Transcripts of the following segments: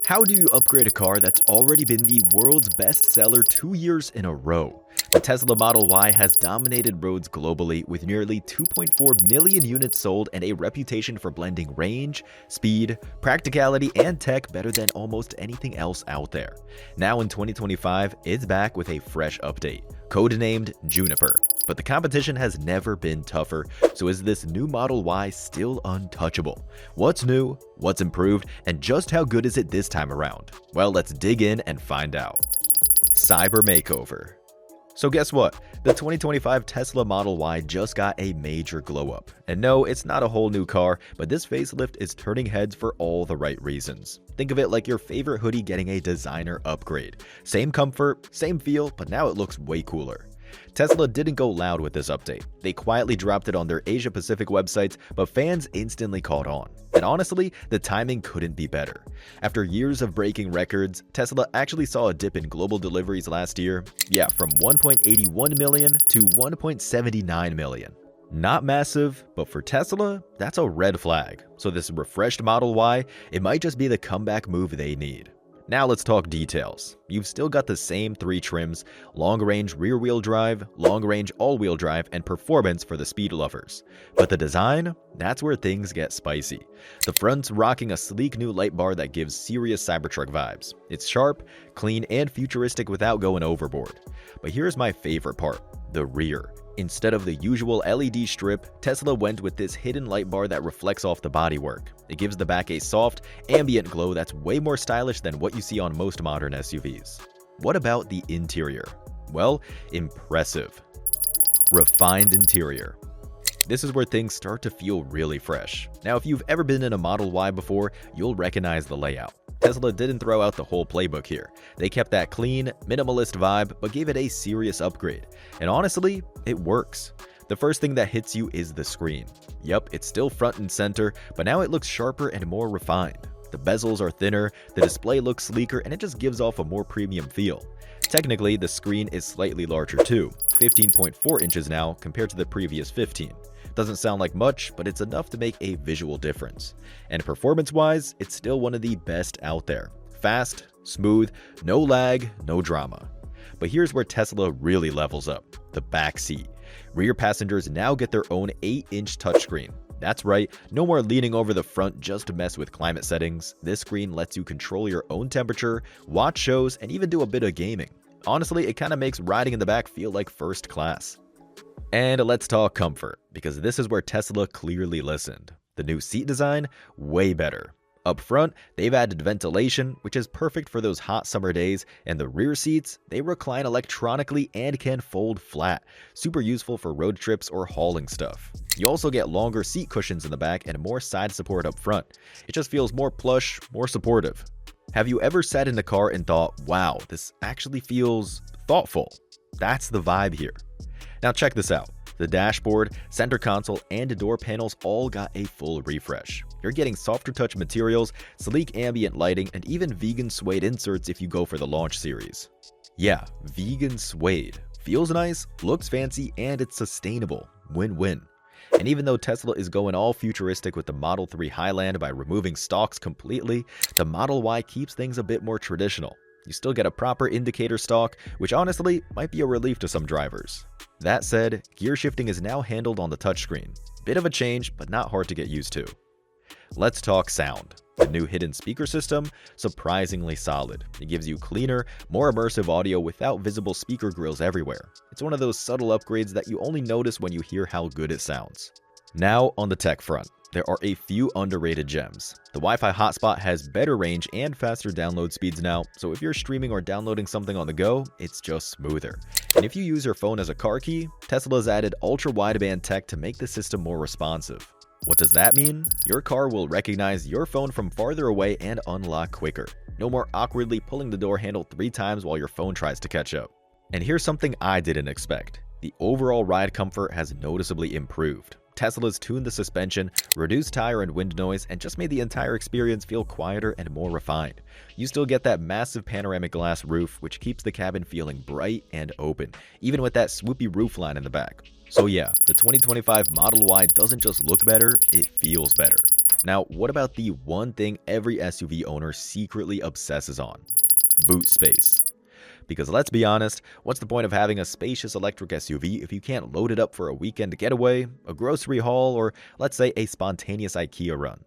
How do you upgrade a car that's already been the world's best seller 2 years in a row? The Tesla Model Y has dominated roads globally with nearly 2.4 million units sold and a reputation for blending range, speed, practicality, and tech better than almost anything else out there. Now in 2025, it's back with a fresh update, codenamed Juniper. But the competition has never been tougher, so is this new Model Y still untouchable? What's new, what's improved, and just how good is it this time around? Well, let's dig in and find out. Cyber Makeover. So guess what? The 2025 Tesla Model Y just got a major glow up. And no, it's not a whole new car, but this facelift is turning heads for all the right reasons. Think of it like your favorite hoodie getting a designer upgrade. Same comfort, same feel, but now it looks way cooler. Tesla didn't go loud with this update. They quietly dropped it on their Asia Pacific websites, but fans instantly caught on. And honestly, the timing couldn't be better. After years of breaking records, Tesla actually saw a dip in global deliveries last year. Yeah, from 1.81 million to 1.79 million. Not massive, but for Tesla, that's a red flag. So this refreshed Model Y, it might just be the comeback move they need. Now let's talk details. You've still got the same 3 trims: long-range rear-wheel drive, long-range all-wheel drive, and performance for the speed lovers. But the design? That's where things get spicy. The front's rocking a sleek new light bar that gives serious Cybertruck vibes. It's sharp, clean, and futuristic without going overboard. But here's my favorite part, the rear. Instead of the usual LED strip, Tesla went with this hidden light bar that reflects off the bodywork. It gives the back a soft, ambient glow that's way more stylish than what you see on most modern SUVs. What about the interior? Well, impressive. Refined interior. This is where things start to feel really fresh. Now, if you've ever been in a Model Y before, you'll recognize the layout. Tesla didn't throw out the whole playbook here. They kept that clean, minimalist vibe, but gave it a serious upgrade. And honestly, it works. The first thing that hits you is the screen. Yep, it's still front and center, but now it looks sharper and more refined. The bezels are thinner, the display looks sleeker, and it just gives off a more premium feel. Technically, the screen is slightly larger too, 15.4 inches now compared to the previous 15. Doesn't sound like much, but it's enough to make a visual difference. And performance-wise, it's still one of the best out there. Fast, smooth, no lag, no drama. But here's where Tesla really levels up, the back seat. Rear passengers now get their own 8-inch touchscreen. That's right, no more leaning over the front just to mess with climate settings. This screen lets you control your own temperature, watch shows, and even do a bit of gaming. Honestly, it kind of makes riding in the back feel like first class. And let's talk comfort, because this is where Tesla clearly listened. The new seat design, way better. Up front, they've added ventilation, which is perfect for those hot summer days, and the rear seats, they recline electronically and can fold flat. Super useful for road trips or hauling stuff. You also get longer seat cushions in the back and more side support up front. It just feels more plush, more supportive. Have you ever sat in a car and thought, wow, this actually feels thoughtful? That's the vibe here. Now check this out. The dashboard, center console, and door panels all got a full refresh. You're getting softer touch materials, sleek ambient lighting, and even vegan suede inserts if you go for the launch series. Yeah, vegan suede. Feels nice, looks fancy, and it's sustainable. Win-win. And even though Tesla is going all futuristic with the Model 3 Highland by removing stalks completely, the Model Y keeps things a bit more traditional. You still get a proper indicator stalk, which honestly might be a relief to some drivers. That said, gear shifting is now handled on the touchscreen. Bit of a change, but not hard to get used to. Let's talk sound. The new hidden speaker system, surprisingly solid. It gives you cleaner, more immersive audio without visible speaker grills everywhere. It's one of those subtle upgrades that you only notice when you hear how good it sounds. Now on the tech front. There are a few underrated gems. The Wi-Fi hotspot has better range and faster download speeds now, so if you're streaming or downloading something on the go, it's just smoother. And if you use your phone as a car key, Tesla's added ultra-wideband tech to make the system more responsive. What does that mean? Your car will recognize your phone from farther away and unlock quicker. No more awkwardly pulling the door handle 3 times while your phone tries to catch up. And here's something I didn't expect. The overall ride comfort has noticeably improved. Tesla's tuned the suspension, reduced tire and wind noise, and just made the entire experience feel quieter and more refined. You still get that massive panoramic glass roof, which keeps the cabin feeling bright and open, even with that swoopy roofline in the back. So yeah, the 2025 Model Y doesn't just look better, it feels better. Now, what about the one thing every SUV owner secretly obsesses on? Boot space. Because let's be honest, what's the point of having a spacious electric SUV if you can't load it up for a weekend getaway, a grocery haul, or let's say a spontaneous IKEA run?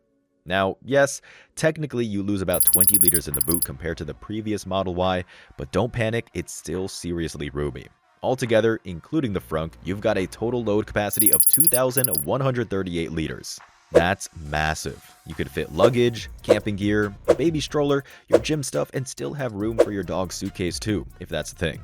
Now, yes, technically you lose about 20 liters in the boot compared to the previous Model Y, but don't panic, it's still seriously roomy. Altogether, including the frunk, you've got a total load capacity of 2,138 liters. That's massive. You could fit luggage, camping gear, a baby stroller, your gym stuff, and still have room for your dog's suitcase too, if that's the thing.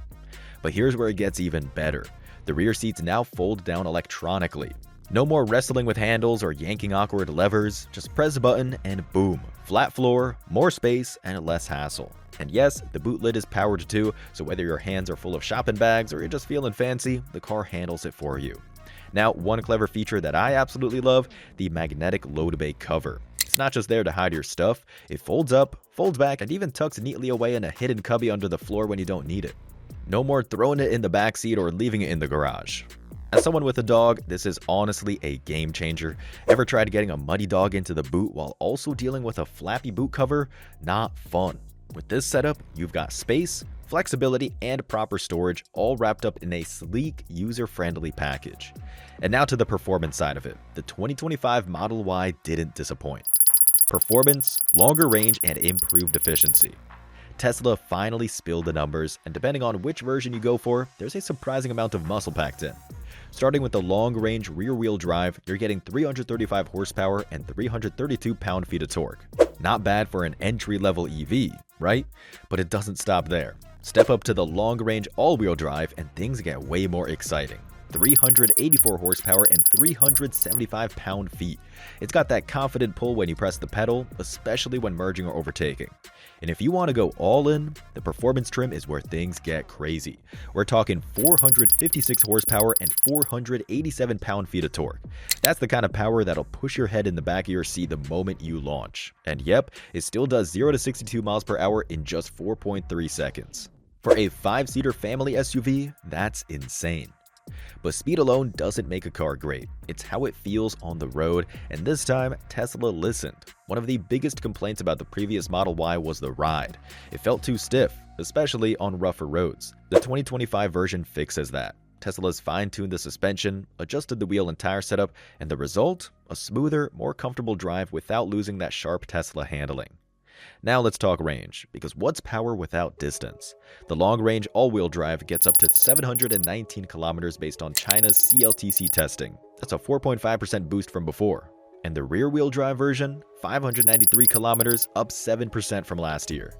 But here's where it gets even better. The rear seats now fold down electronically. No more wrestling with handles or yanking awkward levers, just press a button and boom, flat floor, more space, and less hassle. And yes, the boot lid is powered too, so whether your hands are full of shopping bags or you're just feeling fancy, the car handles it for you. Now, one clever feature that I absolutely love, the magnetic load bay cover. It's not just there to hide your stuff, it folds up, folds back, and even tucks neatly away in a hidden cubby under the floor when you don't need it. No more throwing it in the backseat or leaving it in the garage. As someone with a dog, this is honestly a game changer. Ever tried getting a muddy dog into the boot while also dealing with a flappy boot cover? Not fun. With this setup, you've got space, flexibility, and proper storage all wrapped up in a sleek, user-friendly package. And now to the performance side of it. The 2025 Model Y didn't disappoint. Performance, longer range, and improved efficiency. Tesla finally spilled the numbers, and depending on which version you go for, there's a surprising amount of muscle packed in. Starting with the long-range rear-wheel drive, you're getting 335 horsepower and 332 pound-feet of torque. Not bad for an entry-level EV, right? But it doesn't stop there. Step up to the long-range all-wheel drive and things get way more exciting. 384 horsepower and 375 pound-feet. It's got that confident pull when you press the pedal, especially when merging or overtaking. And if you want to go all in, the performance trim is where things get crazy. We're talking 456 horsepower and 487 pound-feet of torque. That's the kind of power that'll push your head in the back of your seat the moment you launch. And yep, it still does 0 to 62 miles per hour in just 4.3 seconds. For a 5-seater family SUV, that's insane. But speed alone doesn't make a car great. It's how it feels on the road, and this time, Tesla listened. One of the biggest complaints about the previous Model Y was the ride. It felt too stiff, especially on rougher roads. The 2025 version fixes that. Tesla's fine-tuned the suspension, adjusted the wheel and tire setup, and the result? A smoother, more comfortable drive without losing that sharp Tesla handling. Now let's talk range, because what's power without distance? The long-range all-wheel drive gets up to 719 kilometers based on China's CLTC testing. That's a 4.5% boost from before. And the rear-wheel drive version, 593 kilometers, up 7% from last year.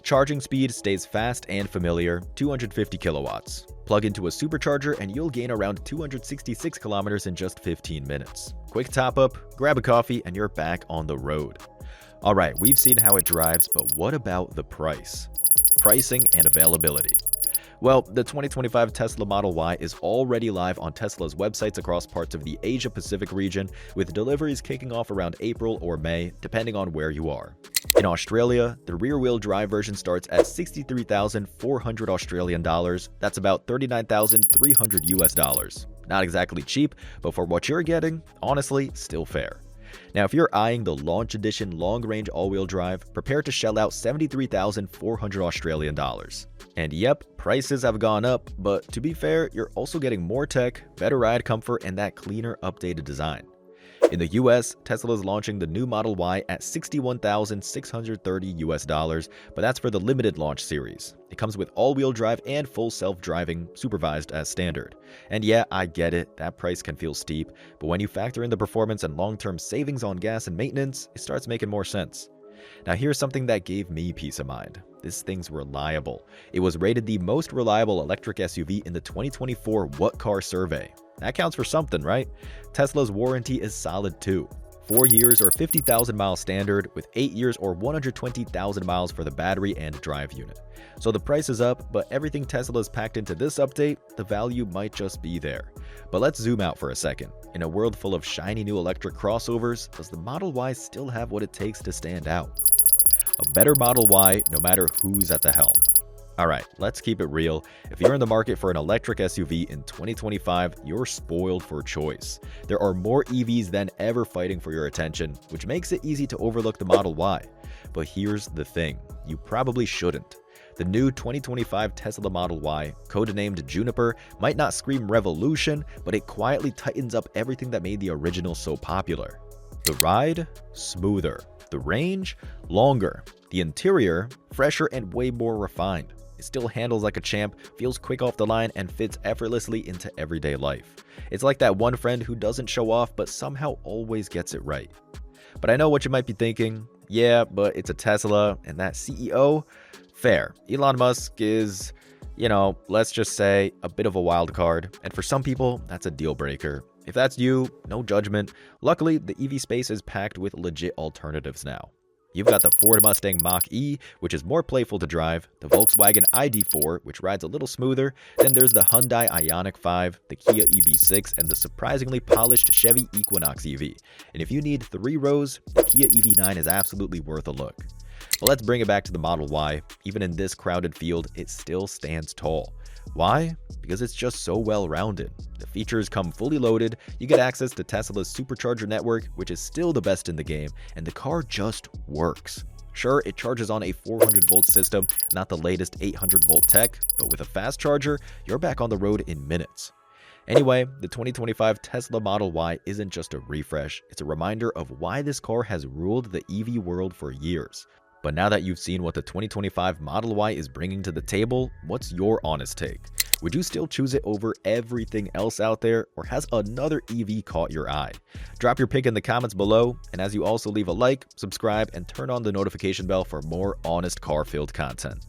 Charging speed stays fast and familiar, 250 kilowatts. Plug into a supercharger and you'll gain around 266 kilometers in just 15 minutes. Quick top-up, grab a coffee, and you're back on the road. Alright, we've seen how it drives, but what about the price? Pricing and availability. Well, the 2025 Tesla Model Y is already live on Tesla's websites across parts of the Asia-Pacific region, with deliveries kicking off around April or May, depending on where you are. In Australia, the rear-wheel drive version starts at 63,400 Australian dollars. That's about 39,300 US dollars. Not exactly cheap, but for what you're getting, honestly, still fair. Now, if you're eyeing the launch edition long-range all-wheel drive, prepare to shell out 73,400 Australian dollars. And yep, prices have gone up, but to be fair, you're also getting more tech, better ride comfort, and that cleaner, updated design. In the US, Tesla is launching the new Model Y at $61,630 US dollars, but that's for the limited launch series. It comes with all-wheel drive and full self-driving, supervised as standard. And yeah, I get it, that price can feel steep, but when you factor in the performance and long-term savings on gas and maintenance, it starts making more sense. Now here's something that gave me peace of mind. This thing's reliable. It was rated the most reliable electric SUV in the 2024 What Car survey. That counts for something, right? Tesla's warranty is solid too. 4 years or 50,000 miles standard, with 8 years or 120,000 miles for the battery and drive unit. So the price is up, but everything Tesla's packed into this update, the value might just be there. But let's zoom out for a second. In a world full of shiny new electric crossovers, does the Model Y still have what it takes to stand out? A better Model Y no matter who's at the helm. Alright, let's keep it real. If you're in the market for an electric SUV in 2025, you're spoiled for choice. There are more EVs than ever fighting for your attention, which makes it easy to overlook the Model Y. But here's the thing, you probably shouldn't. The new 2025 Tesla Model Y, codenamed Juniper, might not scream revolution, but it quietly tightens up everything that made the original so popular. The ride? Smoother. The range? Longer. The interior? Fresher and way more refined. It still handles like a champ, feels quick off the line, and fits effortlessly into everyday life. It's like that one friend who doesn't show off but somehow always gets it right. But I know what you might be thinking. Yeah, but it's a Tesla, and that CEO? Fair. Elon Musk is, let's just say, a bit of a wild card, and for some people, that's a deal breaker. If that's you, no judgment. Luckily, the EV space is packed with legit alternatives now. You've got the Ford Mustang Mach-E, which is more playful to drive, the Volkswagen ID.4, which rides a little smoother, then there's the Hyundai Ioniq 5, the Kia EV6, and the surprisingly polished Chevy Equinox EV. And if you need 3 rows, the Kia EV9 is absolutely worth a look. But let's bring it back to the Model Y. Even in this crowded field, it still stands tall. Why? Because it's just so well-rounded. The features come fully loaded, you get access to Tesla's supercharger network, which is still the best in the game, and the car just works. Sure, it charges on a 400-volt system, not the latest 800-volt tech, but with a fast charger, you're back on the road in minutes. Anyway, the 2025 Tesla Model Y isn't just a refresh, it's a reminder of why this car has ruled the EV world for years. But now that you've seen what the 2025 Model Y is bringing to the table, what's your honest take? Would you still choose it over everything else out there, or has another EV caught your eye? Drop your pick in the comments below, and as you also leave a like, subscribe, and turn on the notification bell for more honest car-filled content.